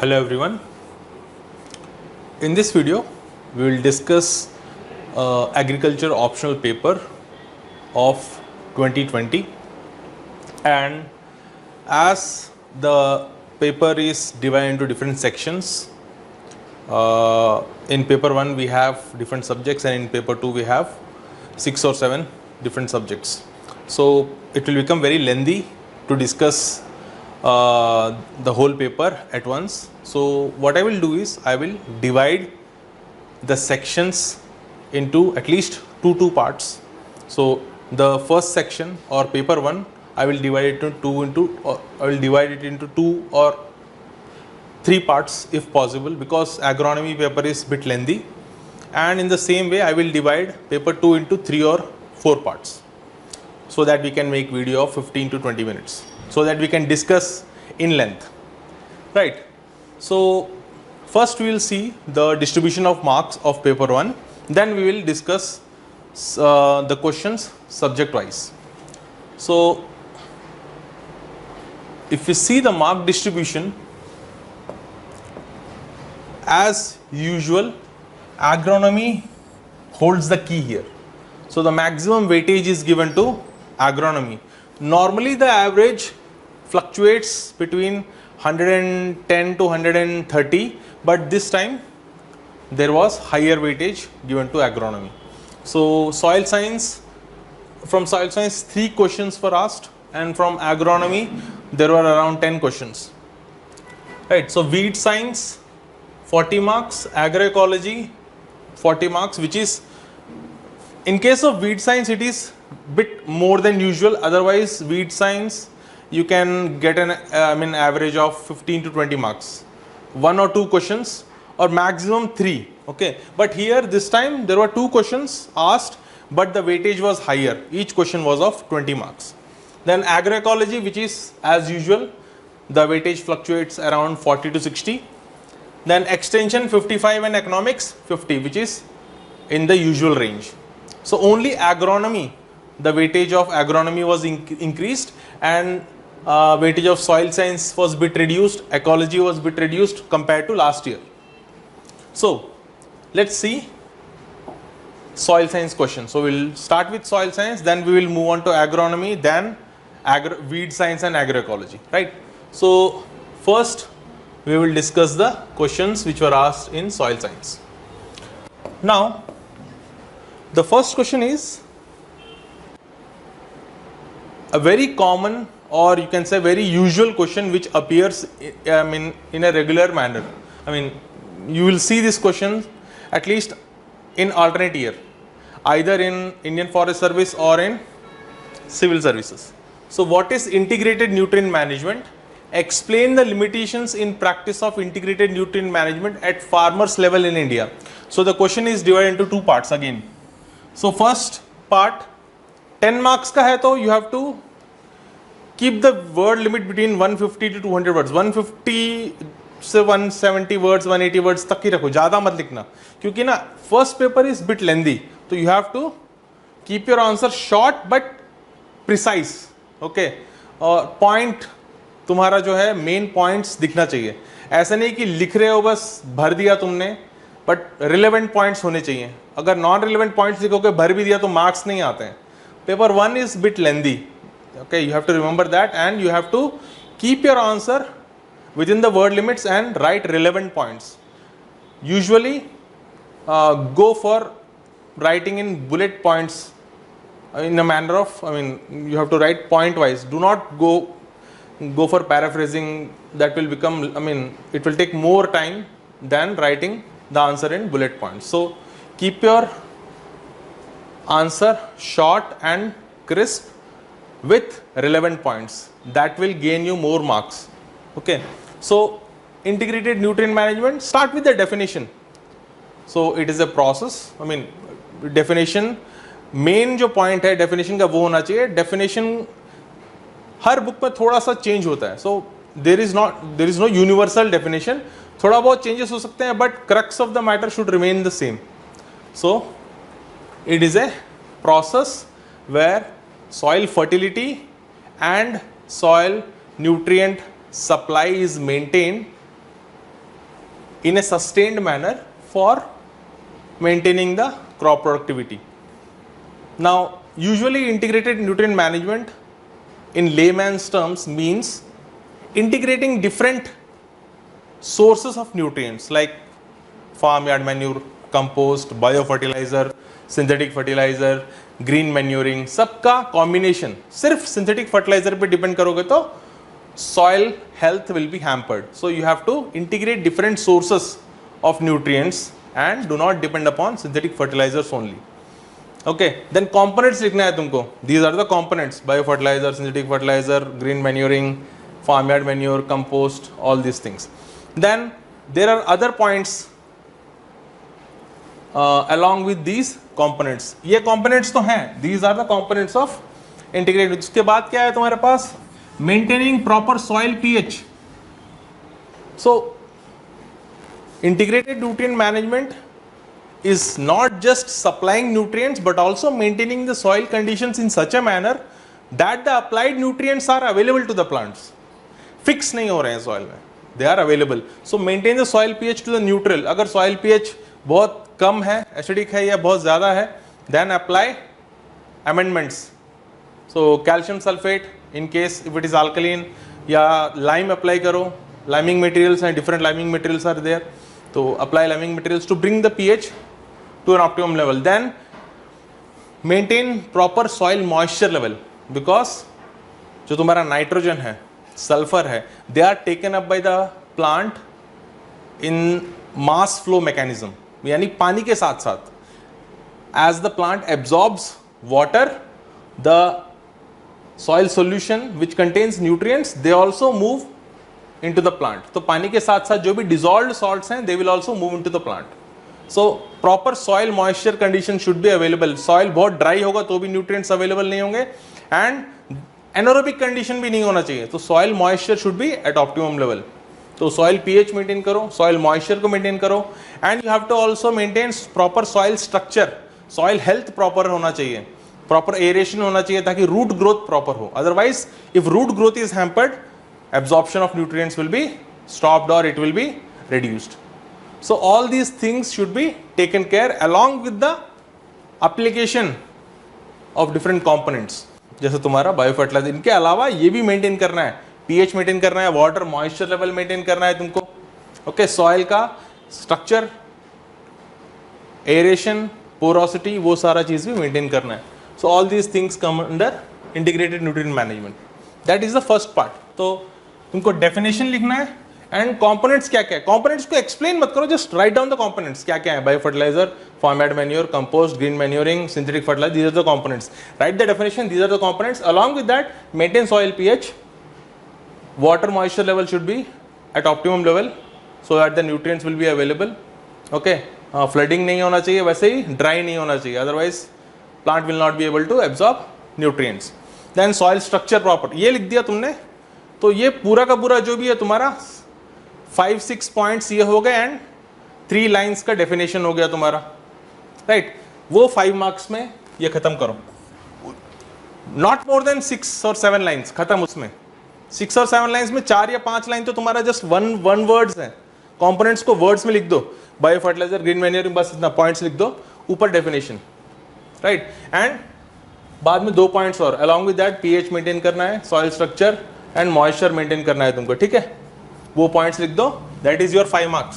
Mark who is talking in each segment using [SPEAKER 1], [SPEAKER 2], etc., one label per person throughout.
[SPEAKER 1] Hello everyone. In this video, we will discuss agriculture optional paper of 2020, and as the paper is divided into different sections, in paper 1 we have different subjects, and in paper 2 we have 6 or 7 different subjects. So it will become very lengthy to discuss the whole paper at once. So what I will do is I will divide the sections into at least two parts. So the first section or paper 1 I will divide it into 2 or 3 parts if possible, because agronomy paper is bit lengthy, and in the same way I will divide paper 2 into 3 or 4 parts, so that we can make video of 15 to 20 minutes, so that we can discuss in length, right? So first we will see the distribution of marks of paper 1, then we will discuss the questions subject wise. So if we see the mark distribution, as usual agronomy holds the key here. So the maximum weightage is given to agronomy. Normally the average fluctuates between 110 to 130, but this time there was higher weightage given to agronomy. So soil science, from soil science 3 questions were asked, and from agronomy there were around 10 questions, right? So weed science 40 marks, agroecology 40 marks, which is, in case of weed science it is bit more than usual. Otherwise weed science you can get an average of 15 to 20 marks, 1 or 2 questions, or maximum 3, okay? But here this time there were 2 questions asked, but the weightage was higher. Each question was of 20 marks. Then agroecology, which is as usual, the weightage fluctuates around 40 to 60. Then extension 55 and economics 50, which is in the usual range. So only agronomy, the weightage of agronomy was increased, and weightage of soil science was bit reduced, ecology was bit reduced compared to last year. So let's see soil science question. So we'll start with soil science, then we will move on to agronomy, then weed science and agroecology, right? So first we will discuss the questions which were asked in soil science. Now the first question is a very common, or you can say very usual question, which appears in a regular manner. You will see this question at least in alternate year, either in Indian Forest Service or in civil services. So what is integrated nutrient management? Explain the limitations in practice of integrated nutrient management at farmers level in India. So the question is divided into 2 parts again. So first part 10 marks ka hai, to you have to keep the word limit between 150 to 200 words. 150 से 170 words, 180 words तक ही रखो, ज़्यादा मत लिखना, क्योंकि ना first paper is bit lengthy, तो you have to keep your answer short but precise, okay? और point तुम्हारा जो है मेन पॉइंट्स दिखना चाहिए. ऐसा नहीं कि लिख रहे हो बस भर दिया तुमने, बट रिलेवेंट पॉइंट्स होने चाहिए. अगर नॉन रिलेवेंट पॉइंट्स लिखोगे भर भी दिया तो मार्क्स नहीं आते हैं. Paper 1 is bit lengthy, okay? You have to remember that, and you have to keep your answer within the word limits and write relevant points. Usually go for writing in bullet points in a manner of, you have to write point wise. Do not go for paraphrasing. That will become, it will take more time than writing the answer in bullet points. So keep your answer short and crisp with relevant points. That will gain you more marks, okay? So integrated nutrient management, start with the definition. So it is a process. Definition, main जो point है definition का वो होना चाहिए. Definition हर book में थोड़ा सा change होता है. So there is no universal definition. थोड़ा बहुत changes हो सकते हैं, but crux of the matter should remain the same. So it is a process where soil fertility and soil nutrient supply is maintained in a sustained manner for maintaining the crop productivity. Now, usually integrated nutrient management in layman's terms means integrating different sources of nutrients like farmyard manure, compost, biofertilizer, synthetic fertilizer, green manuring, सबका combination. सिर्फ synthetic fertilizer पे depend करोगे तो soil health will be hampered. So you have to integrate different sources of nutrients and do not depend upon synthetic fertilizers only. Okay, then components लिखना है तुमको. These are the components: biofertilizer, synthetic fertilizer, green manuring, farmyard manure, compost, all these things. Then there are other points along with these components. ये components तो हैं. These are the components of integrated. उसके बाद क्या है तुम्हारे पास? Maintaining proper soil pH. So integrated nutrient management is not just supplying nutrients but also maintaining the soil conditions in such a manner that the applied nutrients are available to the plants. Fix नहीं हो रहे हैं soil में, they are available. So maintain the soil pH to the neutral. अगर soil pH बहुत कम है, acidic है या बहुत ज़्यादा है, then apply amendments. So calcium sulfate in case if it is alkaline, या lime apply करो. Liming materials and different liming materials are there. So apply liming materials to bring the pH to an optimum level. Then maintain proper soil moisture level because जो तुम्हारा nitrogen है, sulphur है, they are taken up by the plant in mass flow mechanism. यानी पानी के साथ साथ as the plant absorbs water, the soil solution which contains nutrients they also move into the plant. तो पानी के साथ साथ जो भी dissolved salts हैं they will also move into the plant. So proper soil moisture condition should be available. Soil बहुत dry होगा तो भी nutrients available नहीं होंगे and anaerobic condition भी नहीं होना चाहिए. तो soil moisture should be at optimum level. तो soil pH maintain करो, soil moisture को maintain करो and you have to also maintain proper soil structure. Soil health proper होना चाहिए, proper aeration होना चाहिए ताकि root growth proper हो. Otherwise if root growth is hampered, absorption of nutrients will be stopped or it will be reduced. So all these things should be taken care along with the application of different components. जैसे तुम्हारा biofertiliser, इनके अलावा ये भी maintain करना है, pH maintain करना है, वाटर मॉइस्चर लेवल मेंटेन करना है तुमको. ओके, सॉइल का स्ट्रक्चर, एरेशन, पोरोसिटी, वो सारा चीज भी मेंटेन करना है. So all these things come under integrated nutrient management. That is the first part. तो तुमको डेफिनेशन लिखना है एंड कंपोनेंट्स क्या क्या है. कंपोनेंट्स को एक्सप्लेन मत करो, just write down the components क्या क्या है. Bio fertiliser, farmyard manure, compost, green manuring, synthetic fertilizer, these are the components. Write the definition, these are the components. Along with that, maintain soil pH, water moisture level should be at optimum level so that the nutrients will be available. Okay, flooding नहीं होना चाहिए, वैसे ही dry नहीं होना चाहिए, otherwise plant will not be able to absorb nutrients. Then soil structure proper, ये लिख दिया तुमने. तो ये पूरा का पूरा जो भी है तुम्हारा 5-6 पॉइंट्स ये हो गए एंड 3 लाइन्स का डेफिनेशन हो गया तुम्हारा, राइट. वो 5 मार्क्स में ये खत्म करो. नॉट मोर देन 6 और 7 लाइन्स खत्म. उसमें 6 और 7 लाइन्स में 4 या 5 लाइन तो तुम्हारा जस्ट वन वर्ड्स है. कंपोनेंट्स को वर्ड्स में लिख दो, बायो फर्टिलाइजर, ग्रीन मैन्योरिंग, बस इतना पॉइंट्स लिख दो, ऊपर डेफिनेशन, राइट. एंड बाद में 2 पॉइंट्स और, along with that pH maintain करना है, soil structure and moisture maintain करना है तुमको, ठीक है. वो पॉइंट्स लिख दो, that is your 5 marks.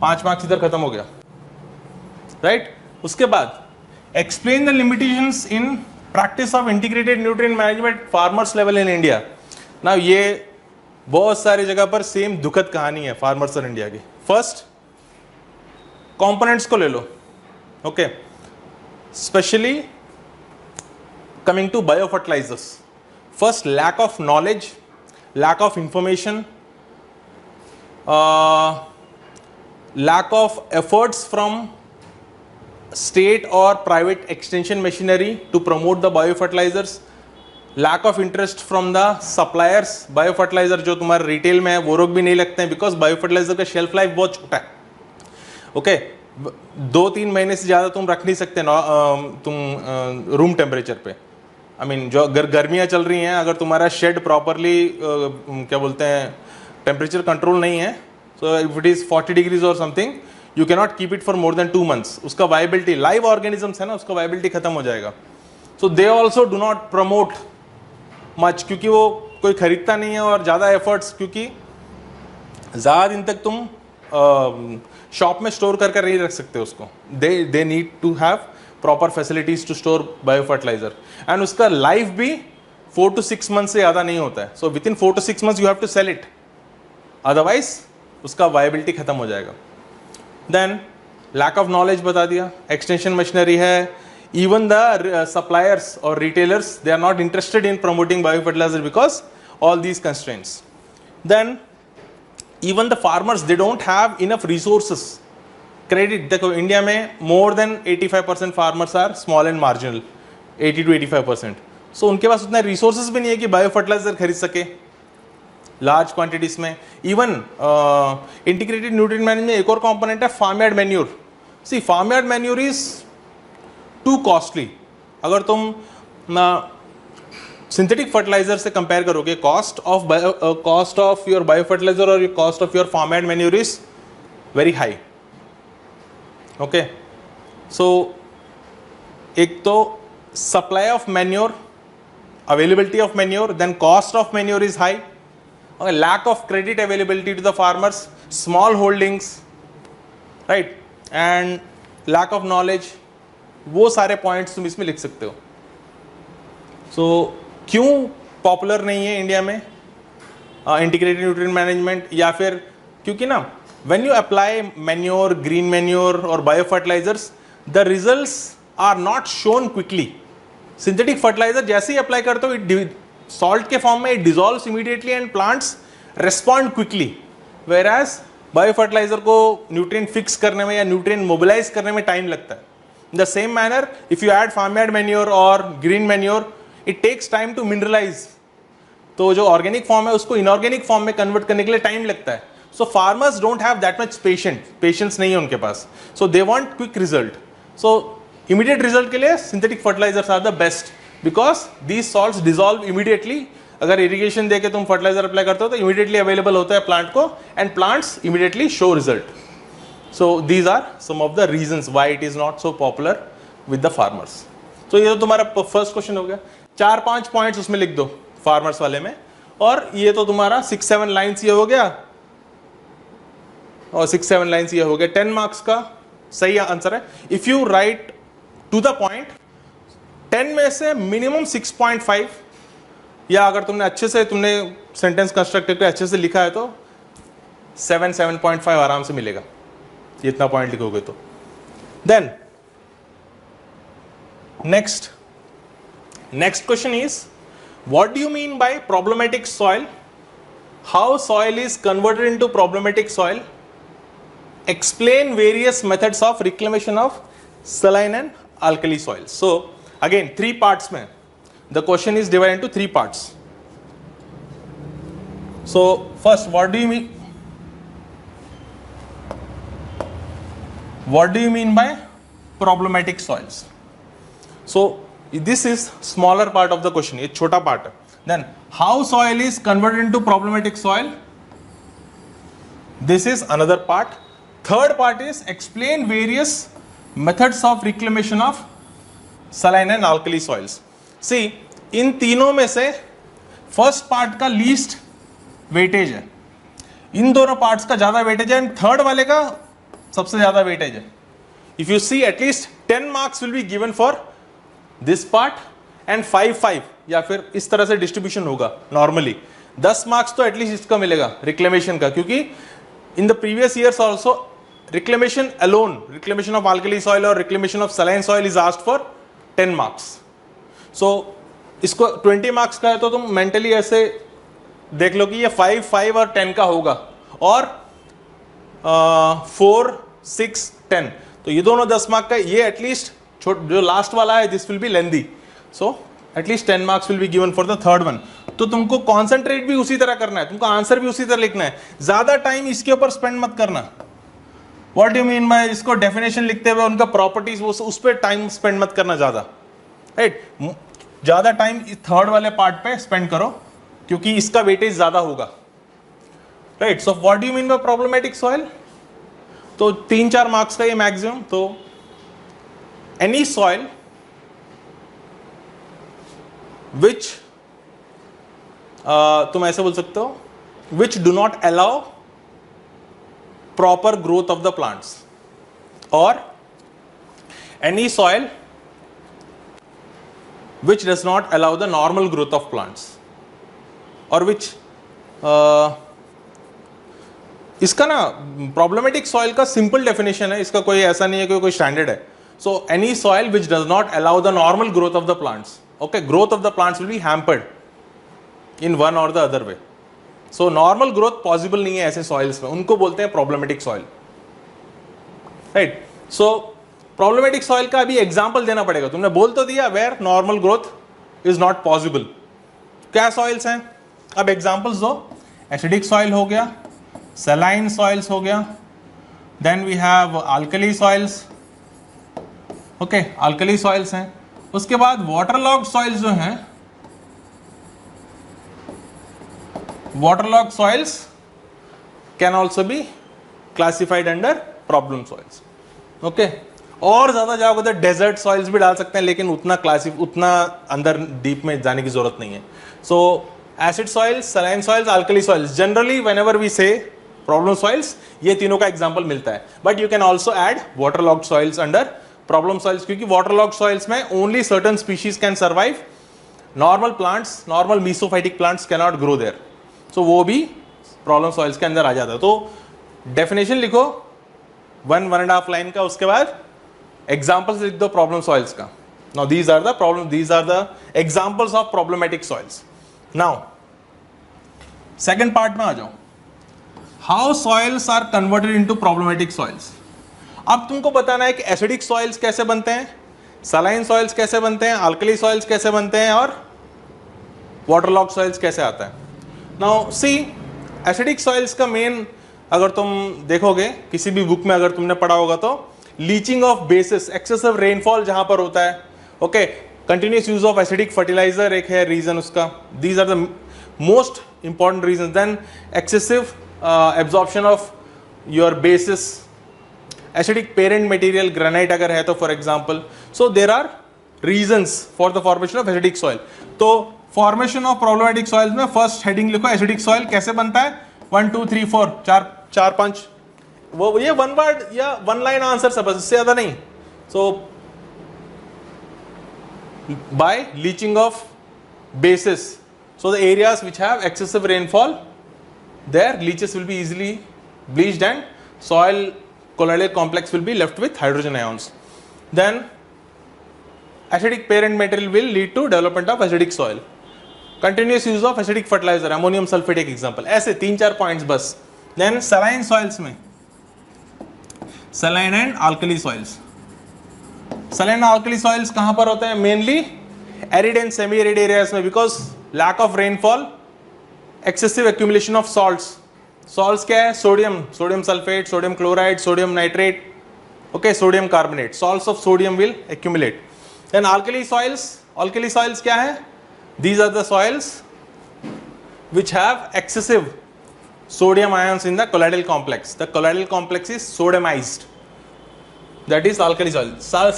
[SPEAKER 1] 5 marks इधर खत्म हो गया, राइट. उसके बाद explain the limitations in practice of integrated nutrient management farmers level in India. ना ये बहुत सारी जगह पर सेम दुखद कहानी है फार्मर्स और इंडिया की. फर्स्ट, कंपोनेंट्स को ले लो. Okay, specially coming to bio fertilisers. First, lack of knowledge, lack of information, lack of efforts from state or private extension machinery to promote the biofertilizers, lack of interest from the suppliers. biofertilizer जो तुम्हारे retail में है वो लोग भी नहीं लगते हैं बिकॉज बायोफर्टिलाइजर का शेल्फ लाइफ बहुत छोटा है. ओके, 2-3 महीने से ज़्यादा तुम रख नहीं सकते तुम रूम टेम्परेचर पे. आई मीन जो अगर गर्मियाँ चल रही हैं, अगर तुम्हारा शेड प्रॉपरली क्या बोलते हैं टेम्परेचर कंट्रोल नहीं है so if it is 40 degrees और something, you can not keep it for more than 2 months. उसका वाइबिलिटी, लाइव ऑर्गेनिजम्स है ना, उसका वाइबिलिटी खत्म हो जाएगा. So they also do not promote much, क्योंकि वो कोई खरीदता नहीं है, और ज़्यादा एफर्ट्स, क्योंकि ज़्यादा दिन तक तुम शॉप में स्टोर करके नहीं रख सकते उसको. They need to have proper facilities to store bio fertiliser. And उसका लाइफ भी 4 to 6 months से ज़्यादा नहीं होता है. So within 4 to 6 months you have to sell it, otherwise उसका वायबिलिटी खत्म हो जाएगा. देन लैक ऑफ नॉलेज बता दिया. एक्सटेंशन मशीनरी है. इवन द सप्लायर्स और retailers, they are not interested in promoting bio fertiliser because all these constraints. Then even the farmers, they don't have enough resources. Credit, देखो India में more than 85% farmers are small and marginal, 80 to 85%. So उनके पास उतना resources भी नहीं है कि bio fertiliser खरीद सके लार्ज क्वांटिटीज में. इवन इंटीग्रेटेड न्यूट्रिएंट मैनेजमेंट में एक और कंपोनेंट है farm yard manure. See farm yard manure is too costly. अगर तुम सिंथेटिक फर्टिलाइजर से कंपेयर करोगे, cost of your bio fertiliser और cost of your farm yard manure is very high. Okay, so एक तो supply of manure, availability of manure, then cost of manure is high, lack of credit availability to the farmers, small holdings, right, and lack of knowledge. वो सारे points तुम इसमें लिख सकते हो. सो क्यों पॉपुलर नहीं है इंडिया में इंटीग्रेटेड न्यूट्रिएंट मैनेजमेंट, या फिर क्योंकि ना when you apply manure, green manure और bio fertilisers, the results are not shown quickly. Synthetic fertiliser जैसे ही अप्लाई करते हो, इट सॉल्ट के फॉर्म में it dissolves immediately and plants respond quickly, whereas bio fertiliser को nutrient fix करने में या न्यूट्रिएंट मोबिलाइज करने में टाइम लगता है. In the same manner, if you add farm yard manure और green manure, it takes time to mineralise. तो जो ऑर्गेनिक फॉर्म है उसको इनऑर्गेनिक फॉर्म में कन्वर्ट करने के लिए टाइम लगता है. So farmers don't have that much patience नहीं है उनके पास. So they want quick result. So immediate result के लिए synthetic fertilisers are the best, because these salts dissolve immediately. अगर इरिगेशन देके तुम फर्टिलाइजर अप्लाई करते हो तो इमीडिएटली अवेलेबल होता है प्लांट को, and plants immediately show result. So these are some of the reasons why it is not so popular with the farmers. तो ये तो तुम्हारा फर्स्ट क्वेश्चन हो गया. 4-5 पॉइंट्स उसमें लिख दो फार्मर्स वाले में, और ये तो तुम्हारा 6-7 लाइन्स ये हो गया, और 6-7 लाइन्स ये हो गया. 10 मार्क्स का सही आंसर है. If you write to the point, 10 में से मिनिमम 6.5, या अगर तुमने अच्छे से तुमने सेंटेंस कंस्ट्रक्ट करके अच्छे से लिखा है तो 7-7.5 आराम से मिलेगा, ये इतना पॉइंट लिखोगे तो. Then next question is, what do you mean by problematic soil? How soil is converted into problematic soil? Explain various methods of reclamation of saline and alkali soils. So again 3 parts mein the question is divided into 3 parts. So first, what do you mean by problematic soils? So this is smaller part of the question, ये छोटा part है. Then how soil is converted into problematic soil? This is another part. Third part is explain various methods of reclamation of saline and alkali soils. See, इन तीनों में से first part का least weightage है, इन दोनों parts का ज्यादा weightage है, and third वाले का सबसे ज्यादा वेटेज है. If you see, at least 10 marks will be given for this part and 5-5, या फिर इस तरह से डिस्ट्रीब्यूशन होगा नॉर्मली. 10 मार्क्स तो एटलीस्ट इसका मिलेगा रिक्लेमेशन का, क्योंकि in the previous years also reclamation alone, reclamation of alkali soil और reclamation of saline soil is asked for 10 marks. So इसको 20 मार्क्स का है तो तुम मेंटली ऐसे देख लो कि ये 5-5 और 10 का होगा, और 4, 6, 10, तो ये दोनों 10 मार्क का. ये एटलीस्ट जो लास्ट वाला है, this will be lengthy, so at least 10 marks will be given for the third one. तो तुमको कॉन्सेंट्रेट भी उसी तरह करना है, तुमको आंसर भी उसी तरह लिखना है, ज्यादा टाइम इसके ऊपर स्पेंड मत करना. व्हाट यू मीन बाय, इसको डेफिनेशन लिखते हुए उनका प्रॉपर्टीज वो उस पर टाइम स्पेंड मत करना ज्यादा, राइट. ज्यादा टाइम थर्ड वाले पार्ट पे स्पेंड करो, क्योंकि इसका वेटेज ज्यादा होगा. Right. So what do you mean by problematic soil? तो 3-4 मार्क्स का ये मैक्सिमम. तो एनी सॉइल विच तुम ऐसे बोल सकते हो, which do not allow proper growth of the plants, और any soil which does not allow the normal growth of plants, or which इसका ना प्रॉब्लमेटिक सॉइल का सिंपल डेफिनेशन है, इसका कोई ऐसा नहीं है कि कोई स्टैंडर्ड है. So any soil which does not allow the normal growth of the plants. Okay, growth of the plants will be hampered in one और the other way. So normal growth possible नहीं है ऐसे soils में, उनको बोलते हैं problematic soil. Right. So problematic soil का अभी एग्जांपल देना पड़ेगा. तुमने बोल तो दिया where normal growth is not possible. क्या सॉइल्स हैं? अब एग्जांपल्स दो. एसिडिक सॉइल हो गया, सलाइन सॉइल्स हो गया, then we have alkali soils. Okay, alkali soils हैं. उसके बाद वाटरलॉग्ड सॉइल्स जो हैं, waterlogged soils can also be classified under problem soils. Okay, और ज्यादा जाओगे तो डेजर्ट सॉइल्स भी डाल सकते हैं, लेकिन उतना अंदर डीप में जाने की जरूरत नहीं है. So acid soils, saline soils, alkali soils, generally whenever we say problem soils, ये तीनों का एग्जांपल मिलता है. But you can also add waterlogged soils under problem soils, क्योंकि वाटरलॉग्ड सॉइल्स में only certain species can survive. Normal plants, normal mesophytic plants can not grow there. So वो भी problem soils के अंदर आ जाता है. तो डेफिनेशन लिखो 1.5 लाइन का, उसके बाद एग्जांपल्स लिख दो प्रॉब्लम सॉइल्स का. Now these are the problem, these are the examples of problematic soils. Now second part में आ जाओ. How soils are converted into problematic soils. अब तुमको बताना है कि एसिडिक सॉइल्स कैसे बनते हैं, सलाइन सॉइल्स कैसे बनते हैं, अल्कली सॉइल्स कैसे बनते हैं, और वाटरलॉग्ड सॉइल्स कैसे आता है. नाउ सी, एसिडिक सॉइल्स का मेन, अगर तुम देखोगे किसी भी बुक में अगर तुमने पढ़ा होगा तो leaching of bases, excessive rainfall जहां पर होता है. Okay, continuous use of acidic fertiliser एक है रीजन उसका. These are the most important reason. Then excessive absorption of your bases, acidic parent material granite अगर है तो for example. So there are reasons for the formation of acidic soil. तो formation of problematic soils में first heading लिखो, acidic soil कैसे बनता है. 1 2 3 4 4 5, वो ये वन वर्ड या वन लाइन आंसर सब, इससे ज्यादा नहीं. So by leaching of bases, so the areas which have excessive rainfall, there leaches will be easily bleached and soil colloidal complex will be left with hydrogen ions. Then acidic parent material will lead to development of acidic soil. Continuous use of acidic fertilizer, ammonium sulfate एक example. ऐसे 3-4 points बस. Then saline soils में saline and alkali soils. Saline and alkali soils कहाँ पर होते हैं? Mainly arid and semi-arid areas में, because lack of rainfall, excessive accumulation of salts. Salts क्या है? Sodium, sodium sulfate, sodium chloride, sodium nitrate, okay, sodium carbonate. Salts of sodium will accumulate. Then alkali soils क्या है? These are the soils which have excessive sodium ions in the colloidal complex. The colloidal complex is sodiumized. That is alkali soil.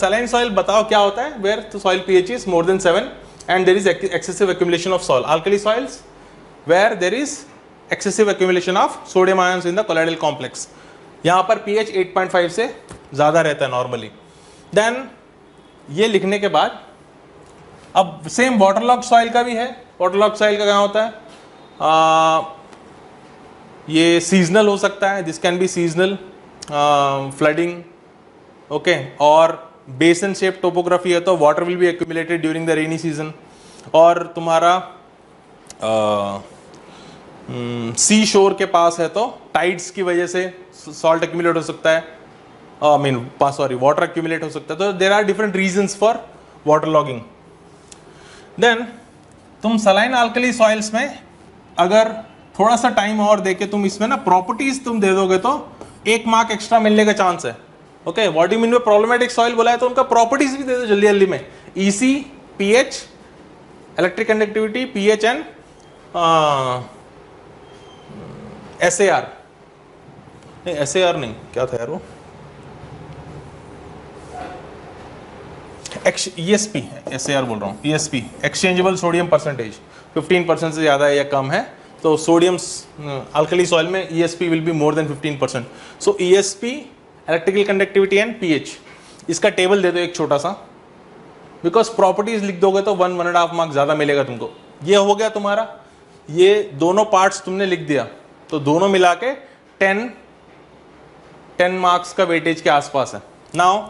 [SPEAKER 1] Saline soil बताओ क्या होता है? Where the soil pH is more than 7 and there is excessive accumulation of soil. Alkali soils where there is excessive accumulation of sodium ions in the colloidal complex. यहाँ पर pH 8.5 से ज़्यादा रहता है normally. Then ये लिखने के बाद अब सेम वाटरलॉग सॉइल का भी है. वाटरलॉग सॉइल का क्या होता है? ये सीजनल हो सकता है, this can be seasonal flooding, okay, और बेसन शेप टोपोग्राफी है तो water will be accumulated during the rainy season. और तुम्हारा सी शोर के पास है तो टाइड्स की वजह से सॉल्ट एक्यूमुलेट हो सकता है, वाटर एक्यूमुलेट हो सकता है. तो there are different reasons for water logging. देन तुम सलाइन अल्कली सॉइल्स में अगर थोड़ा सा टाइम और देके तुम इसमें ना प्रॉपर्टीज तुम दे दोगे तो 1 मार्क एक्स्ट्रा मिलने का चांस है. Okay, what do mean by problematic soil बोला है तो उनका प्रॉपर्टीज भी दे दो जल्दी जल्दी में. EC, pH, electric conductivity, pH and SAR नहीं, SAR नहीं, क्या था यार वो, ESP है, SAR बोल रहा हूँ, ESP एक्सचेंजेबल सोडियम परसेंटेज 15% से ज़्यादा है या कम है तो सोडियम अल्कली सॉइल में ESP will be more than 15%. So ESP electrical conductivity and pH, इसका टेबल दे दो एक छोटा सा, बिकॉज प्रॉपर्टीज लिख दोगे तो 1.5 मार्क्स ज़्यादा मिलेगा तुमको. ये हो गया तुम्हारा, ये दोनों पार्ट्स तुमने लिख दिया तो दोनों मिला के 10 मार्क्स का वेटेज के आसपास है. Now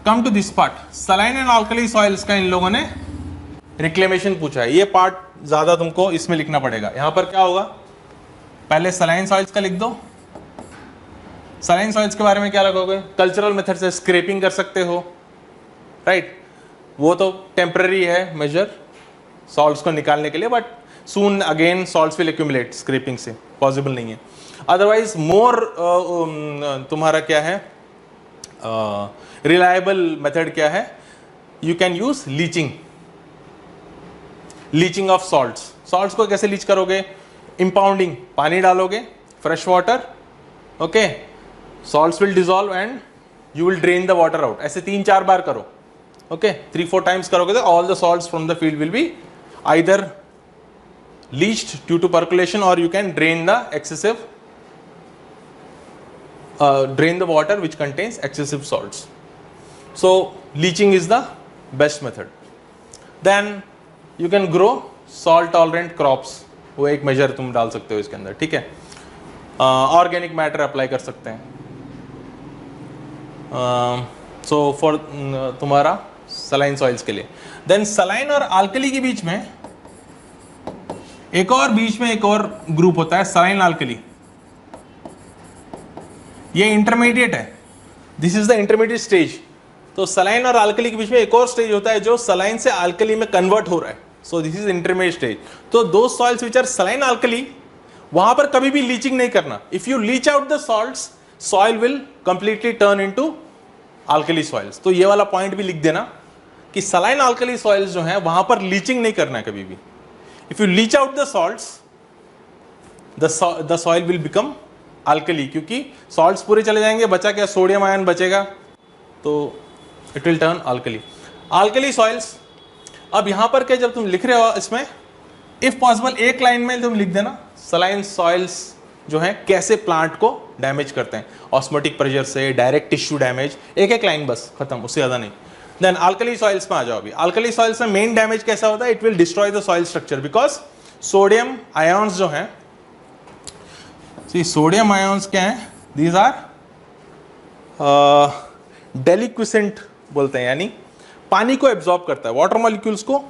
[SPEAKER 1] come to this part, saline and alkali soils का इन लोगों ने रिक्लेमेशन पूछा है. ये पार्ट ज्यादा तुमको इसमें लिखना पड़ेगा. यहां पर क्या होगा, पहले सलाइन सॉइल्स का लिख दो. सलाइन सॉइल्स के बारे में क्या लगोगे, कल्चरल मेथड से स्क्रैपिंग कर सकते हो, राइट. वो तो टेम्पररी है मेजर सॉल्ट्स को निकालने के लिए, but soon again salts will accumulate, scraping से पॉसिबल नहीं है. अदरवाइज मोर तुम्हारा क्या है, रिलायबल मेथड क्या है, you can use leaching. Leaching of salts. Salts को कैसे लीच करोगे, इंपाउंडिंग, पानी डालोगे, fresh water, okay, salts will dissolve and you will drain the water out. ऐसे 3-4 बार करो, ओके, 3-4 टाइम्स करोगे तो all the salts from the field will be either leached due to percolation or you can drain the excessive drain the water which contains excessive salts. So leaching is the best method. Then you can grow salt tolerant crops. वो एक major तुम डाल सकते हो इसके अंदर, ठीक है. ऑर्गेनिक मैटर अप्लाई कर सकते हैं. सो फॉर तुम्हारा सलाइन सॉइल्स के लिए. देन सलाइन और अल्कली के बीच में एक और ग्रुप होता है, सलाइन अल्कली. ये इंटरमीडिएट है, this is the intermediate stage. तो सलाइन और अल्कली के बीच में एक और स्टेज होता है जो सलाइन से अल्कली में कन्वर्ट हो रहा है. So this is intermediate stage. तो दो soils which are saline alkali, वहां पर कभी भी लीचिंग नहीं करना. If you leach out the salts, soil will completely turn into alkali soils. तो ये वाला पॉइंट भी लिख देना कि सलाइन अल्कली सॉइल्स जो है वहां पर लीचिंग नहीं करना है कभी भी. If you leach out the salts, the soil will become alkali, क्योंकि salts पूरे चले जाएंगे, बचा क्या, सोडियम आयन बचेगा, तो it will turn alkali. Alkali soils. अब यहाँ पर क्या जब तुम लिख रहे हो इसमें, if possible एक लाइन में तुम लिख देना saline soils जो है कैसे प्लांट को डैमेज करते हैं, ऑस्मोटिक प्रेशर से, डायरेक्ट टिश्यू डैमेज, एक लाइन बस, खत्म, उससे ज़्यादा नहीं. देन अल्कली सॉइल्स में आ जाओ. अभी अल्कली सॉइल्स में मेन डैमेज कैसा होता है, it will destroy the soil structure, because sodium ions जो हैं, सोडियम आयोन्स क्या हैं, दीज आर डेलिक्विसेंट बोलते हैं, यानी पानी को एब्जॉर्ब करता है, वाटर मॉलिक्यूल्स को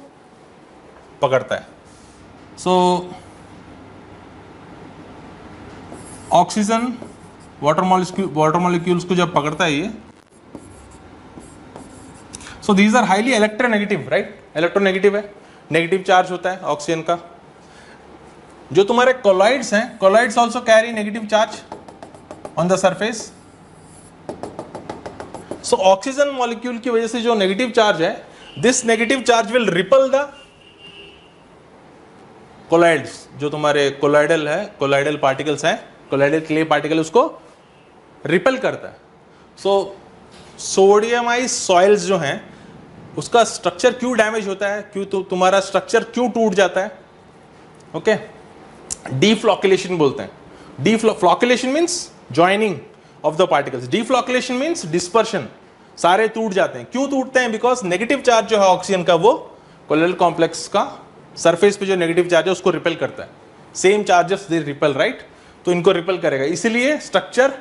[SPEAKER 1] पकड़ता है. सो ऑक्सीजन वाटर मॉलिक्यूल्स को जब पकड़ता है ये, so these are highly electronegative, right? Electronegative है, नेगेटिव चार्ज होता है ऑक्सीजन का. जो तुम्हारे कोलॉइड्स हैं, colloids also carry negative charge on the surface. So oxygen molecule की वजह से जो नेगेटिव चार्ज है, this negative charge will ripple the colloids. जो तुम्हारे कोलॉइडल है, कोलॉइडल पार्टिकल्स हैं, कोलॉइडल क्ले पार्टिकल उसको रिपल करता है. सो सोडियमाइज सॉइल्स जो हैं उसका स्ट्रक्चर क्यों डैमेज होता है, क्यों तो तुम्हारा स्ट्रक्चर क्यों टूट जाता है, ओके, डीफ्लॉकुलेशन बोलते हैं. Deflocculation means joining of the particles, deflocculation means dispersion, सारे टूट जाते हैं. क्यों टूटते हैं, बिकॉज नेगेटिव चार्ज जो है ऑक्सीजन का, वो कोलोइडल कॉम्प्लेक्स का सरफेस पे जो नेगेटिव चार्ज है उसको रिपेल करता है. Same charges they repel, right, तो इनको रिपेल करेगा, इसीलिए स्ट्रक्चर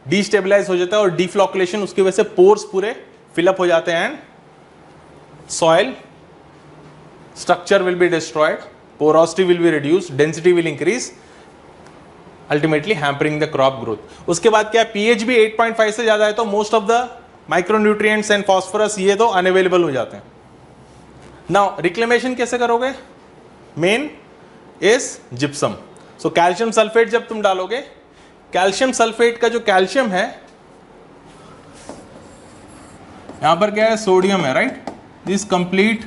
[SPEAKER 1] डिस्टेबलाइज हो जाता है. और डीफ्लॉकुलेशन उसकी वजह से पोर्स पूरे फिलअप हो जाते हैं and soil structure will be destroyed, porosity will be reduced, density will increase, ultimately hampering the crop growth. उसके बाद क्या, pH भी 8.5 से ज़्यादा है तो most of the micronutrients and phosphorus ये तो unavailable हो जाते हैं. Now reclamation कैसे करोगे, main is gypsum. So calcium sulfate जब तुम डालोगे, calcium sulfate का जो calcium है, यहाँ पर क्या है, सोडियम है, right. This complete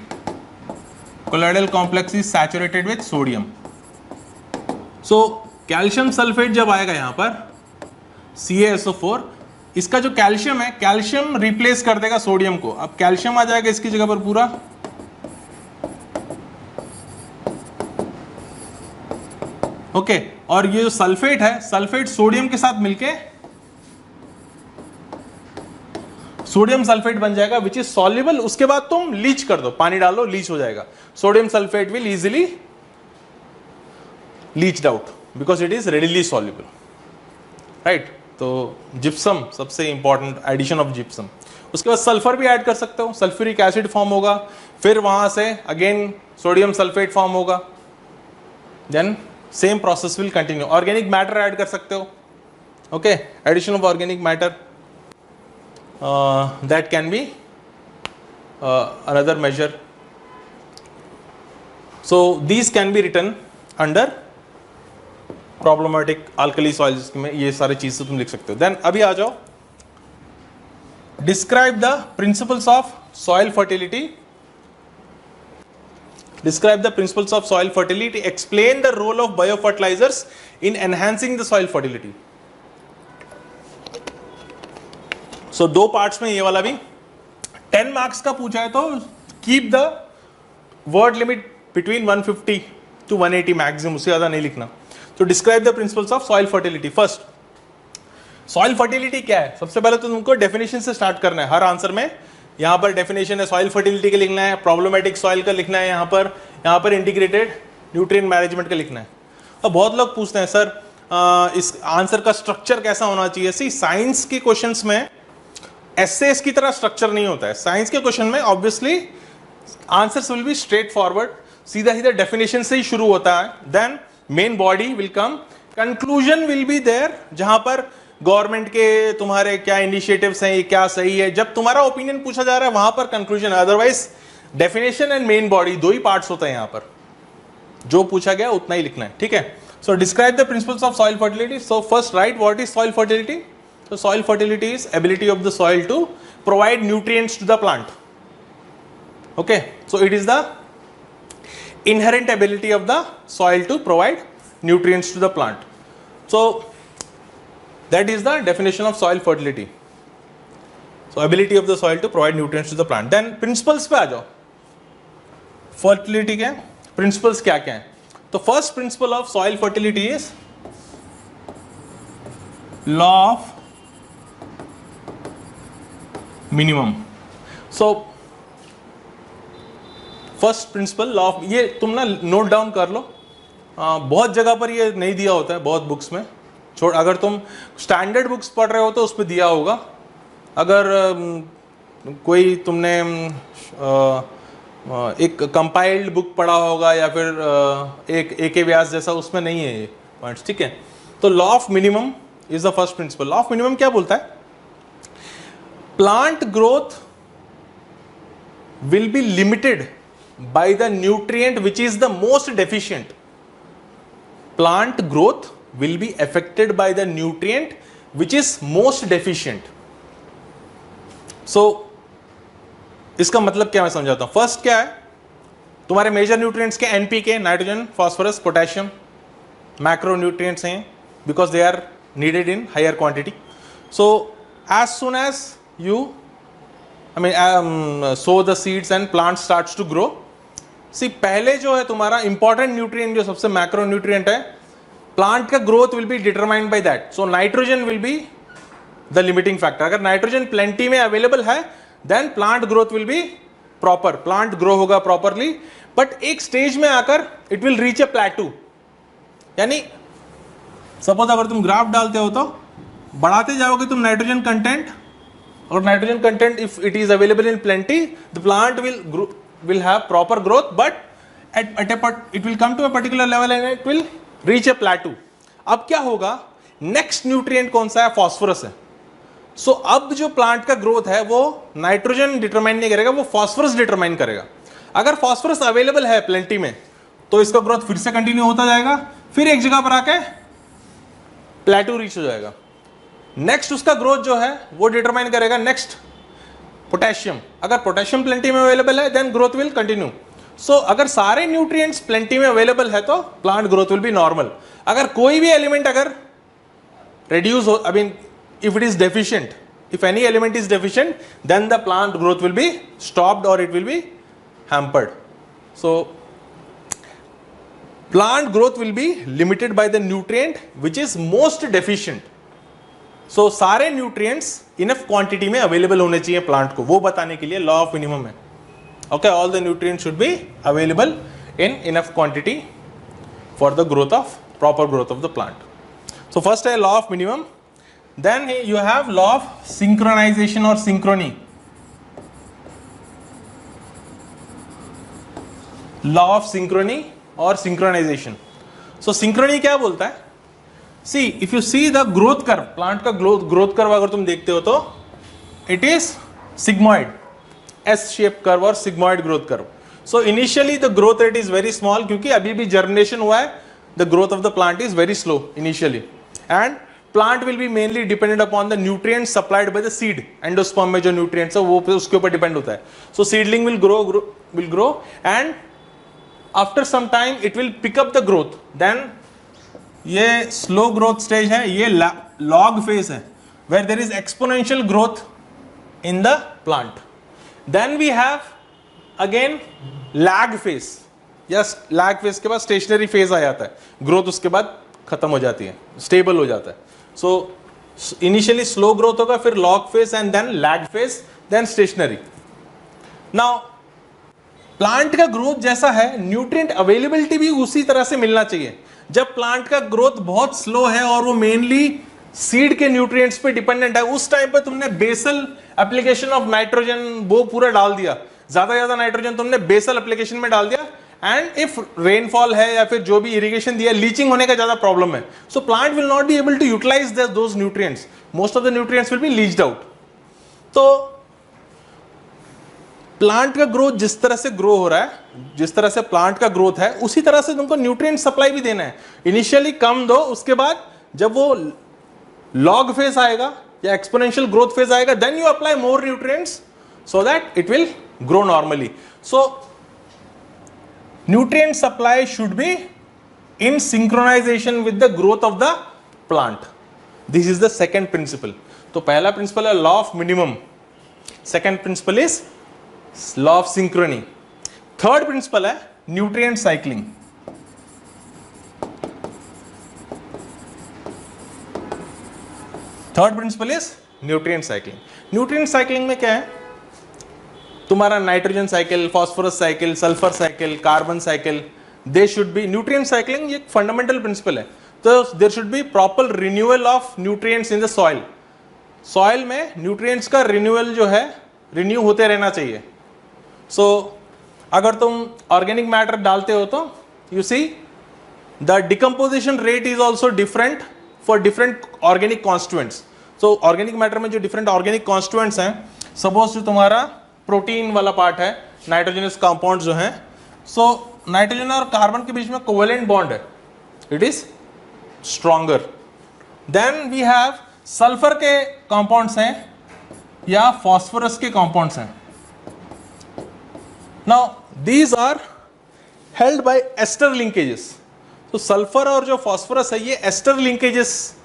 [SPEAKER 1] colloidal complex is saturated with sodium. So calcium sulphate जब आएगा यहां पर CaSO4, इसका जो कैल्शियम है, कैल्शियम रिप्लेस कर देगा सोडियम को। अब कैल्शियम आ जाएगा इसकी जगह पर पूरा, ओके। और ये जो सल्फेट है, सल्फेट सोडियम के साथ मिलके सोडियम सल्फेट बन जाएगा विच इज सॉल्युबल। उसके बाद तुम लीच कर दो, पानी डालो, लीच हो जाएगा। Sodium sulphate will easily leached out because it is readily soluble, right. तो जिप्सम सबसे इंपॉर्टेंट, एडिशन ऑफ जिप्सम। उसके बाद सल्फर भी ऐड कर सकते हो, सल्फ्यूरिक एसिड फॉर्म होगा, फिर वहां से अगेन सोडियम सल्फेट फॉर्म होगा, then same process will continue. Organic matter add कर सकते हो, okay, addition of organic matter, that can be another measure. So these can be written under problematic alkali soils में, ये सारे चीज से तुम लिख सकते हो। Then अभी आ जाओ, describe the principles of soil fertility. Describe the principles of soil fertility. Explain the role of biofertilizers in enhancing the soil fertility. सो दो पार्ट्स में ये वाला भी 10 मार्क्स का पूछा है तो keep the word limit between 150 to 180 maximum, उससे ज्यादा नहीं लिखना। तो describe the principles of soil fertility. First, soil fertility क्या है? सबसे पहले तो तुमको डेफिनेशन से स्टार्ट करना है। हर आंसर में यहां पर डेफिनेशन है, सॉइल फर्टिलिटी का लिखना है, प्रॉब्लमेटिक सॉइल का लिखना है, यहाँ पर इंटीग्रेटेड न्यूट्रिएंट मैनेजमेंट का लिखना है। अब बहुत लोग पूछते हैं सर इस आंसर का स्ट्रक्चर कैसा होना चाहिए? सी साइंस के क्वेश्चंस में एसेस की तरह स्ट्रक्चर नहीं होता है। साइंस के क्वेश्चन में obviously answers will be straightforward, सीधा सीधा डेफिनेशन से ही शुरू होता है, then main body will come, conclusion will be there, जहां पर गवर्नमेंट के तुम्हारे क्या इनिशिएटिव्स हैं, ये क्या सही है, जब तुम्हारा ओपिनियन पूछा जा रहा है वहां पर कंक्लूजन है। Otherwise definition and main body दो ही पार्ट्स होते हैं, यहां पर जो पूछा गया उतना ही लिखना है, ठीक है। So describe the principles of soil fertility. So first write what is soil fertility. So soil fertility is ability of the soil to provide nutrients to the plant. Okay, so it is the inherent ability of the soil to provide nutrients to the plant. So that is the definition of soil fertility. So ability of the soil to provide nutrients to the plant. Then principles पे आ जाओ। fertility के principles क्या क्या हैं? तो first principle of soil fertility is law of minimum. So first principle law of, ये तुम ना नोट डाउन कर लो, बहुत जगह पर ये नहीं दिया होता है, बहुत बुक्स में छोड़, अगर तुम स्टैंडर्ड बुक्स पढ़ रहे हो तो उस पर दिया होगा, अगर कोई तुमने एक कंपाइल्ड बुक पढ़ा होगा या फिर एक AK व्यास जैसा, उसमें नहीं है ये पॉइंट्स, ठीक है। तो law of minimum is the first principle. Law of minimum क्या बोलता है? Plant growth will be limited by the nutrient which is the most deficient. Plant growth will be affected by the nutrient which is most deficient. So इसका मतलब क्या मैं समझाता हूं। First क्या है, तुम्हारे मेजर न्यूट्रिएंट्स के NPK, nitrogen, phosphorus, potassium, macro nutrients हैं because they are needed in higher quantity. So as soon as you sow the seeds and plant starts to grow, see पहले जो है तुम्हारा इंपॉर्टेंट न्यूट्रिएंट, जो सबसे macro nutrient है, plant का growth will be determined by that. So nitrogen will be the limiting factor. अगर nitrogen plenty में अवेलेबल है then plant growth will be proper, plant grow होगा प्रॉपरली। बट एक stage में आकर it will reach a plateau, यानी suppose अगर तुम ग्राफ डालते हो तो बढ़ाते जाओगे तुम नाइट्रोजन कंटेंट, और nitrogen content if it is available in plenty the plant will have proper growth, but it will come to a particular level and it will reach a plateau. अब क्या होगा, नेक्स्ट न्यूट्रिएंट कौन सा है? Phosphorus है। सो अब जो plant का ग्रोथ है वो नाइट्रोजन डिटरमाइन नहीं करेगा, वो फास्फोरस डिटरमाइन करेगा। अगर फास्फोरस अवेलेबल है प्लेंटी में तो इसका ग्रोथ फिर से कंटिन्यू होता जाएगा, फिर एक जगह पर आके प्लेटू रीच हो जाएगा। नेक्स्ट उसका ग्रोथ जो है वो डिटरमाइन करेगा नेक्स्ट पोटेशियम। अगर पोटेशियम प्लेंटी में अवेलेबल है देन ग्रोथ विल कंटिन्यू। सो अगर सारे न्यूट्रिएंट्स प्लेंटी में अवेलेबल है तो plant growth will B normal. अगर कोई भी एलिमेंट अगर reduce I mean if it is deficient, if any element is deficient, then the plant growth will be stopped or it will be hampered. So plant growth will be limited by the nutrient which is most deficient. So सारे nutrients enough quantity में available होने चाहिए plant को, वो बताने के लिए law of minimum है. Okay, all the nutrients should be available in enough quantity for the growth of proper growth of the plant. So first है law of minimum, then you have law of synchronization or synchrony. Law of synchrony or synchronization. So synchrony क्या बोलता है? See, if you see the growth curve, plant का growth curve अगर तुम देखते हो तो it is sigmoid, S-shaped curve or sigmoid growth curve. So initially the growth rate is very small क्योंकि अभी भी germination हुआ है, the growth of the plant is very slow initially, and plant will be mainly dependent upon the nutrients supplied by the seed. Endosperm में जो nutrients है वो उसके ऊपर depend होता है. So seedling will grow and after some time it will pick up the growth. Then ये slow growth stage है, ये log phase है where there is exponential growth in the plant. Then we have again lag phase. Yes, lag phase के बाद stationary phase आ जाता है, growth उसके बाद खत्म हो जाती है, stable हो जाता है. So initially slow growth होगा, फिर log phase and then lag phase, then stationary. Now plant का ग्रोथ जैसा है, न्यूट्रिएंट अवेलेबिलिटी भी उसी तरह से मिलना चाहिए. जब प्लांट का ग्रोथ बहुत स्लो है और वो मेनली सीड के न्यूट्रिएंट्स पे डिपेंडेंट है, उस टाइम पे तुमने बेसल एप्लीकेशन ऑफ नाइट्रोजन वो पूरा डाल दिया, ज्यादा नाइट्रोजन तुमने बेसल एप्लीकेशन में डाल दिया, एंड इफ रेनफॉल है या फिर जो भी इरिगेशन दिया, लीचिंग होने का ज्यादा प्रॉब्लम है. So plant will not be able to utilise those nutrients, most of the nutrients will be leached out. तो प्लांट का ग्रोथ जिस तरह से ग्रो हो रहा है, जिस तरह से प्लांट का ग्रोथ है, उसी तरह से तुमको न्यूट्रिएंट सप्लाई भी देना है. इनिशियली कम दो, उसके बाद जब वो लॉग फेज आएगा या एक्सपोनेंशियल ग्रोथ फेज आएगा, then you apply more nutrients so that it will grow normally. So nutrient supply should be in synchronization with the growth of the plant. This is the second principle. तो पहला principle है law of minimum, second principle is law of synchrony, third principle है nutrient cycling. third principle is nutrient cycling. nutrient cycling में क्या है, तुम्हारा nitrogen cycle, phosphorus cycle, sulphur cycle, carbon cycle, they should be nutrient cycling. ये fundamental principle है. तो there should be proper renewal of nutrients in the soil. Soil में nutrients का renewal जो है, रिन्यू होते रहना चाहिए. सो अगर तुम ऑर्गेनिक मैटर डालते हो तो you see the decomposition rate is also different for different organic constituents. So organic matter में जो डिफरेंट ऑर्गेनिक कॉन्स्टिट्यूएंट्स हैं, सपोज जो तुम्हारा प्रोटीन वाला पार्ट है, नाइट्रोजनस कंपाउंड जो हैं, सो नाइट्रोजन और कार्बन के बीच में कोवेलेंट बॉन्ड है, it is stronger. Then we have sulphur के कंपाउंड्स हैं या फॉस्फोरस के कंपाउंड्स हैं. Now these are held by ester linkages. तो सल्फर और जो फॉस्फोरस है ये एस्टर लिंकेजेस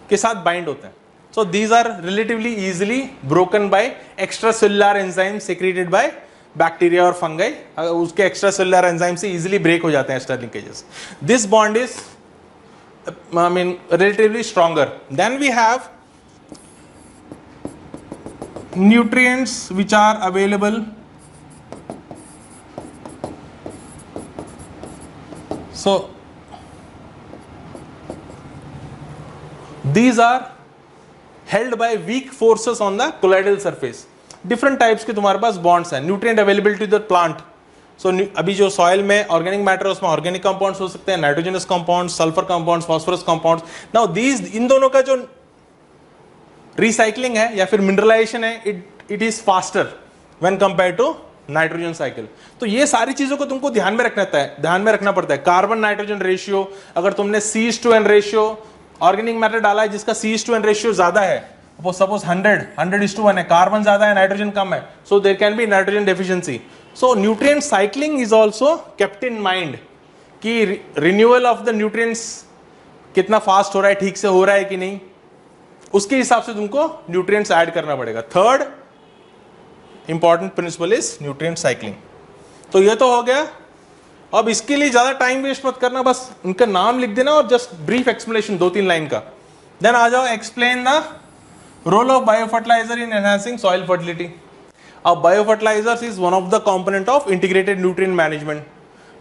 [SPEAKER 1] के साथ बाइंड होते हैं. So these are relatively easily broken by extracellular enzymes secreted by bacteria or fungi. उसके extracellular enzymes से easily break हो जाते हैं ester linkages. This bond is, I mean, relatively stronger. Then we have nutrients which are available. So these are held by weak forces on the colloidal surface. Different types के तुम्हारे पास bonds हैं. Nutrient availability to the plant. So अभी जो soil में organic matter है उसमें organic compounds हो सकते हैं, nitrogenous compounds, sulfur compounds, phosphorus compounds. Now these, इन दोनों का जो recycling है या फिर mineralization है, it is faster when compared to nitrogen cycle. तो ये सारी चीजों को तुमको ध्यान में रखना पड़ता है. कार्बन नाइट्रोजन रेशियो, अगर तुमने C/N रेशियो ऑर्गेनिक मैटर डाला है जिसका C/N रेशियो ज्यादा है, वो सपोज 100:1 है, कार्बन ज्यादा है, नाइट्रोजन कम है, so there can be nitrogen deficiency. So nutrient cycling is also kept in mind कि रिन्यूअल ऑफ द न्यूट्रिएंट्स कितना फास्ट हो रहा है, ठीक से हो रहा है कि नहीं, उसके हिसाब से तुमको न्यूट्रिएंट्स ऐड करना पड़ेगा। Third important principle is nutrient cycling. तो ये तो हो गया। अब इसके लिए ज्यादा टाइम वेस्ट मत करना, बस इनका नाम लिख देना और जस्ट ब्रीफ एक्सप्लेनेशन 2-3 लाइन का। देन आ जाओ, explain the role of biofertiliser in enhancing soil fertility. अब biofertilisers is one of the component of integrated nutrient management.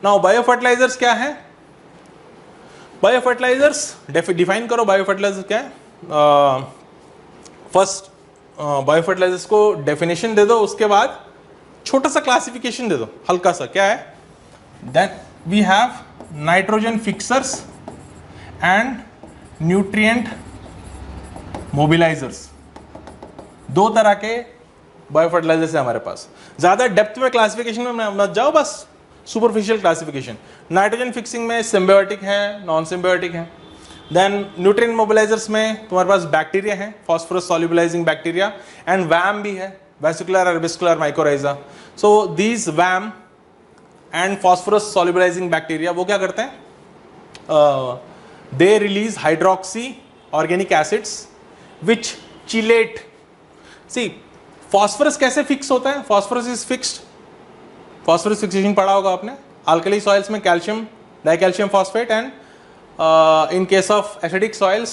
[SPEAKER 1] Now biofertilisers क्या है? बायोफर्टिलाइजर्स डिफाइन करो, बायोफर्टिलाइजर्स क्या है। फर्स्ट बायोफर्टिलाइजर्स को डेफिनेशन दे दो, उसके बाद छोटा सा क्लासिफिकेशन दे दो, हल्का सा। क्या है? Then we have nitrogen fixers and nutrient mobilisers. दो तरह के बायोफर्टिलाइजर्स है हमारे पास। ज्यादा डेप्थ में क्लासिफिकेशन में मत जाओ, बस सुपरफिशियल क्लासिफिकेशन। नाइट्रोजन फिक्सिंग में सिम्बायोटिक है, नॉन सिम्बायोटिक है। देन न्यूट्रिएंट मोबिलाइजर्स में तुम्हारे पास बैक्टीरिया है, phosphorus solubilising bacteria, and VAM भी है, vesicular arbuscular mycorrhiza. So these VAM and phosphorus solubilising bacteria वो क्या करते हैं? They release hydroxy organic acids which chelate. See phosphorus कैसे फिक्स होता है? Phosphorus is fixed, phosphorus fixation पढ़ा होगा आपने। अल्कली सॉइल्स में calcium dicalcium phosphate, and in case of acidic soils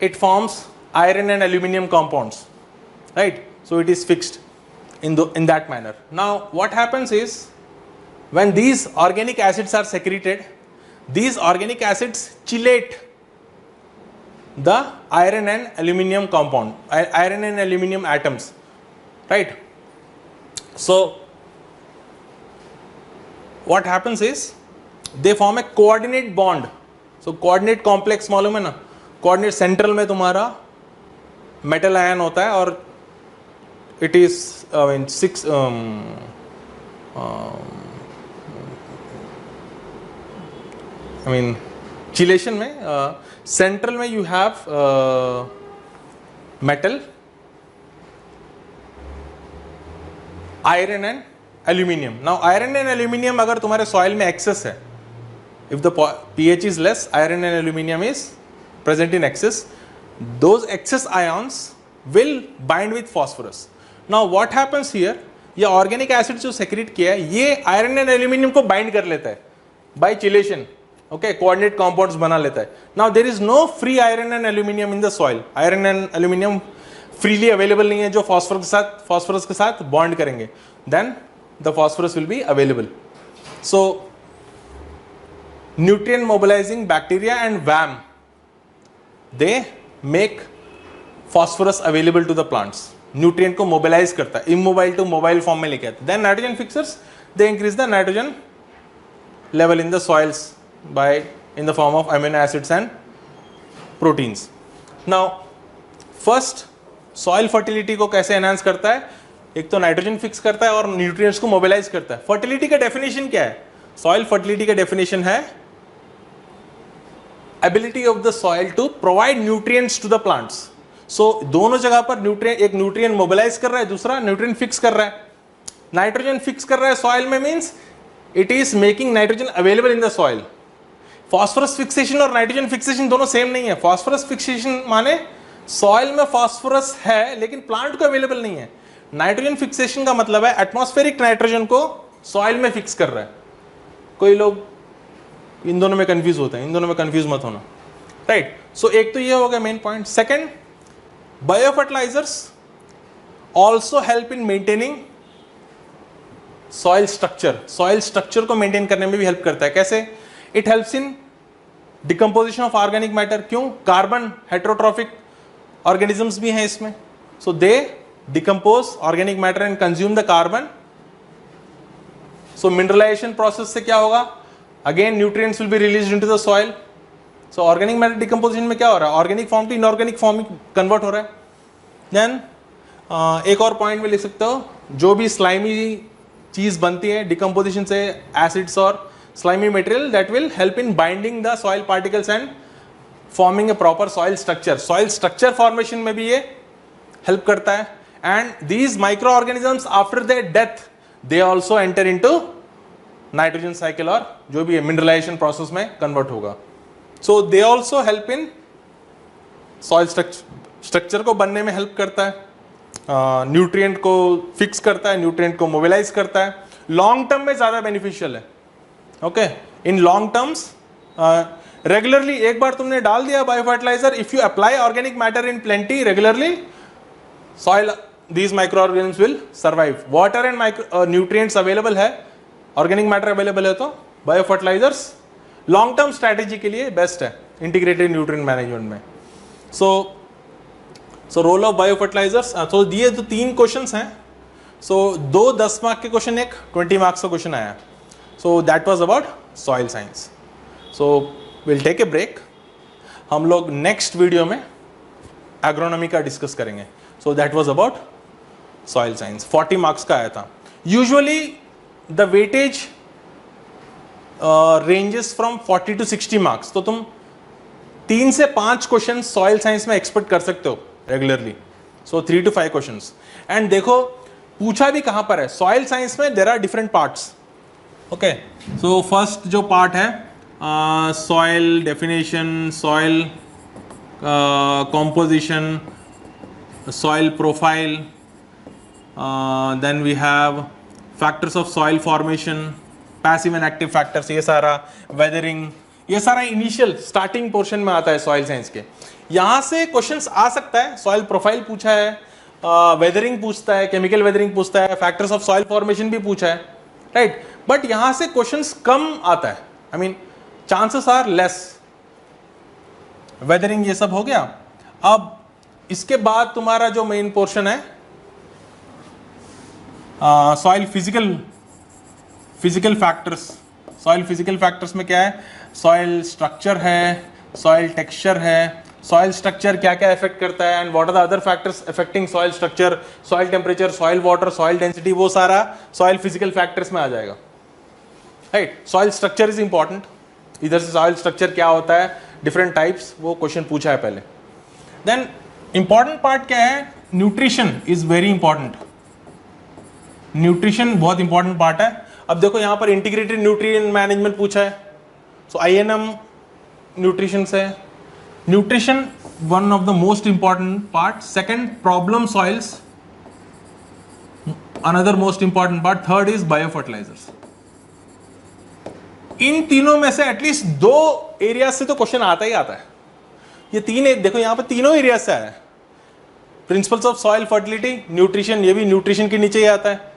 [SPEAKER 1] it forms iron and aluminum compounds, right? So it is fixed in that manner. Now what happens is when these organic acids are secreted, these organic acids chelate the iron and aluminum compound, iron and aluminum atoms, right? So what happens is they form a coordinate bond. So coordinate complex मालूम है ना? Coordinate central में तुम्हारा metal ion होता है और it is in 6 I mean chelation में central में you have metal, iron and aluminium. Now iron and aluminium अगर तुम्हारे सॉइल में एक्सेस है, if the pH is less, iron and aluminum is present in excess, those excess ions will bind with phosphorus. Now what happens here, ये organic acid जो secrete किया है ये iron and aluminum को bind कर लेता है by chelation, okay, coordinate compounds बना लेता है। Now there is no free iron and aluminum in the soil. iron and aluminum freely available नहीं है जो phosphorus के साथ bond करेंगे, then the phosphorus will be available. So nutrient mobilizing bacteria and VAM, they make phosphorus available to the plants. nutrient को mobilize करता है, immobile to mobile form में लेके आता है। Then nitrogen fixers, they increase the nitrogen level in the soils by in the form of amino acids and proteins. Now first soil fertility को कैसे enhance करता है? एक तो नाइट्रोजन फिक्स करता है और न्यूट्रिएंट्स को मोबिलाइज करता है। फर्टिलिटी का डेफिनेशन क्या है? सॉइल फर्टिलिटी का डेफिनेशन है ability of the soil to provide nutrients to the plants. So दोनों जगह पर न्यूट्रिएंट, एक न्यूट्रिएंट मोबिलाइज कर रहा है, दूसरा न्यूट्रिएंट फिक्स कर रहा है। नाइट्रोजन फिक्स कर रहा है सॉइल में means it is making nitrogen available in the soil. Phosphorus fixation और नाइट्रोजन फिक्सेशन दोनों सेम नहीं है। फॉस्फोरस फिक्सेशन माने सॉइल में फॉस्फोरस है लेकिन प्लांट को अवेलेबल नहीं है। नाइट्रोजन फिक्सेशन का मतलब है एटमॉस्फेरिक नाइट्रोजन को सॉइल में फिक्स कर रहा है। कोई लोग इन दोनों में कंफ्यूज होते हैं, इन दोनों में कंफ्यूज मत होना, राइट? सो एक तो ये हो गया main point. Second, biofertilisers also help in maintaining soil structure. Soil structure को मेंटेन करने में भी हेल्प करता है। कैसे? It helps in decomposition of organic matter. क्यों? कार्बन हेटेरोट्रॉफिक ऑर्गेनिजम्स भी हैं इसमें, so they decompose organic matter and consume the carbon. So mineralisation process से क्या होगा? Again nutrients will be released into the soil. So organic matter decomposition में क्या हो रहा है? Organic form to inorganic form में convert हो रहा है। Then एक और पॉइंट में लिख सकते हो, जो भी स्लाइमी चीज बनती है डिकम्पोजिशन से, एसिड्स और slimy material, that will help in binding the soil particles and forming a proper soil structure. Soil structure formation में भी ये हेल्प करता है। And these micro organisms after their death they also enter into nitrogen cycle और जो भी है mineralisation process में कन्वर्ट होगा। So they also help in soil structure को बनने में हेल्प करता है, न्यूट्रिएंट को फिक्स करता है, न्यूट्रिएंट को मोबिलाइज करता है, लॉन्ग टर्म में ज़्यादा बेनिफिशियल है. Okay, in long terms regularly एक बार तुमने डाल दिया bio fertiliser, if you apply organic matter in plenty regularly, soil these microorganisms will survive. Water and nutrients available है, organic matter available है, तो bio fertilisers long term strategy के लिए बेस्ट है इंटीग्रेटेड न्यूट्रिएंट मैनेजमेंट में. So role of bio fertilisers. तो दिए तो 3 क्वेश्चंस हैं. सो 2 10 मार्क के क्वेश्चन, एक 20 मार्क्स का क्वेश्चन आया. So that was about soil science. So will take a break. हम लोग नेक्स्ट वीडियो में एग्रोनॉमी का डिस्कस करेंगे. So that was about soil science. 40 marks का आया था. Usually the weightage ranges from 40 to 60 marks. तो तुम 3 से 5 क्वेश्चन सॉइल साइंस में एक्सपेक्ट कर सकते हो regularly. So 3 to 5 questions. And देखो पूछा भी कहां पर है. सॉइल साइंस में there are different parts. Okay, so first जो पार्ट है soil definition, soil composition, soil profile, then we have factors of soil formation, passive and active factors, ये सारा weathering, ये सारा इनिशियल स्टार्टिंग पोर्शन में आता है सॉइल साइंस के. यहाँ से क्वेश्चंस आ सकता है. सॉइल प्रोफाइल पूछा है, वेदरिंग पूछता है, केमिकल वेदरिंग पूछता है, फैक्टर्स ऑफ सॉइल फॉर्मेशन भी पूछा है, राइट. बट यहाँ से क्वेश्चंस कम आता है. I mean chances are less. Weathering ये सब हो गया. अब इसके बाद तुम्हारा जो मेन पोर्शन है soil physical factors. Soil physical factors में क्या है? सॉइल स्ट्रक्चर है, सॉइल टेक्सचर है. सॉइल स्ट्रक्चर क्या क्या इफेक्ट करता है and what are the other factors affecting soil structure, soil temperature, soil water, soil density, वो सारा सॉइल फिजिकल फैक्टर्स में आ जाएगा, right. Soil structure is important. इधर से सॉइल स्ट्रक्चर क्या होता है, डिफरेंट टाइप्स, वो क्वेश्चन पूछा है पहले. देन इंपॉर्टेंट पार्ट क्या है? Nutrition is very important. Nutrition बहुत इंपॉर्टेंट पार्ट है. अब देखो यहाँ पर इंटीग्रेटेड न्यूट्रिएंट मैनेजमेंट पूछा है. सो INM न्यूट्रिशन से. Nutrition one of the most important part. Second problem soils, another most important part. Third is bio fertilisers. इन तीनों में से एटलीस्ट 2 एरिया से तो क्वेश्चन आता ही आता है. ये 3 देखो यहाँ पर तीनों एरिया से आया है. Principles of soil fertility, nutrition, ये भी न्यूट्रिशन के नीचे ही आता है.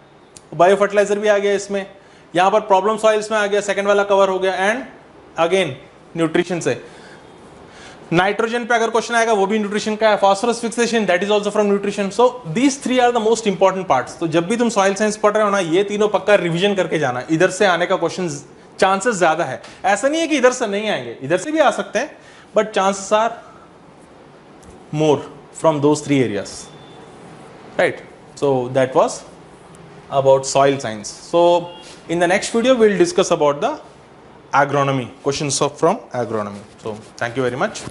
[SPEAKER 1] बायो फर्टिलाइजर भी आ गया इसमें. यहाँ पर प्रॉब्लम सॉइल्स में आ गया, सेकंड वाला कवर हो गया. एंड अगेन न्यूट्रिशन से. नाइट्रोजन पे अगर क्वेश्चन आएगा वो भी न्यूट्रिशन का है. Phosphorus fixation, that is also from nutrition. So these 3 are the most important parts. तो जब भी तुम सॉइल साइंस पढ़ रहे हो ना, ये तीनों पक्का रिविजन करके जाना. इधर से आने का क्वेश्चन चांसेस ज्यादा है. ऐसा नहीं है कि इधर से नहीं आएंगे, इधर से भी आ सकते हैं, but chances are more from those 3 areas, right. So that was about soil science. So in the next video we'll discuss about the agronomy, questions from agronomy. So thank you very much.